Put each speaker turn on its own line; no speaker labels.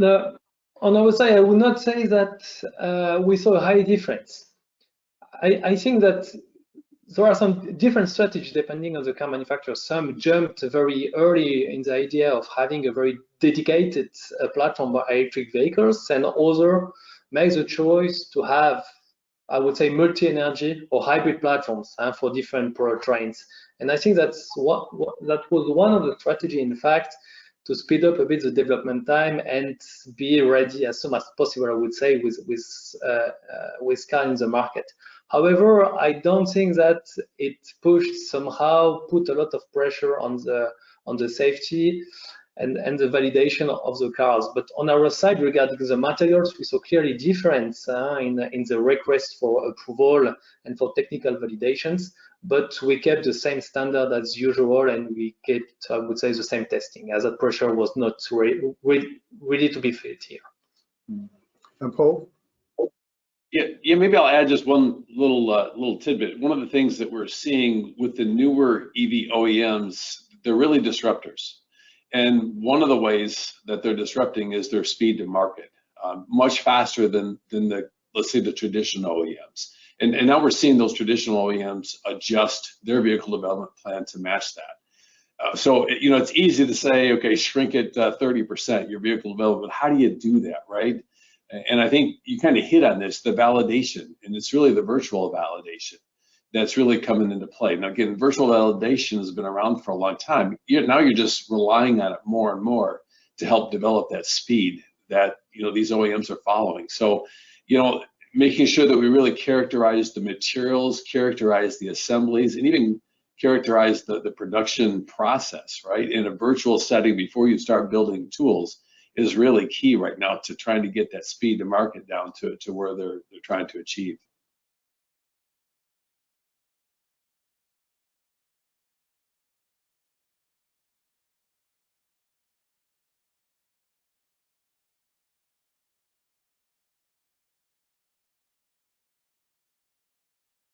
No, on our side, I would not say that we saw a high difference. I think that there are some different strategies depending on the car manufacturer. Some jumped very early in the idea of having a very dedicated platform for electric vehicles, and others make the choice to have, I would say, multi-energy or hybrid platforms for different powertrains. And I think that was one of the strategy, in fact, to speed up a bit the development time and be ready as soon as possible, I would say, with car in the market. However, I don't think that it put a lot of pressure on the safety and the validation of the cars. But on our side, regarding the materials, we saw clearly difference in the request for approval and for technical validations. But we kept the same standard as usual, and we kept, I would say, the same testing, as that pressure was not really to be felt here.
And Paul?
Yeah, maybe I'll add just one little tidbit. One of the things that we're seeing with the newer EV OEMs, they're really disruptors. And one of the ways that they're disrupting is their speed to market, much faster than let's say, the traditional OEMs. And now we're seeing those traditional OEMs adjust their vehicle development plan to match that. So, it's easy to say, okay, shrink it 30%, your vehicle development. How do you do that, right? And I think you kind of hit on this, the validation, and it's really the virtual validation that's really coming into play. Now, again, virtual validation has been around for a long time. Now you're just relying on it more and more to help develop that speed that, these OEMs are following. So, making sure that we really characterize the materials, characterize the assemblies, and even characterize the production process, right, in a virtual setting before you start building tools is really key right now to trying to get that speed to market down to where they're trying to achieve.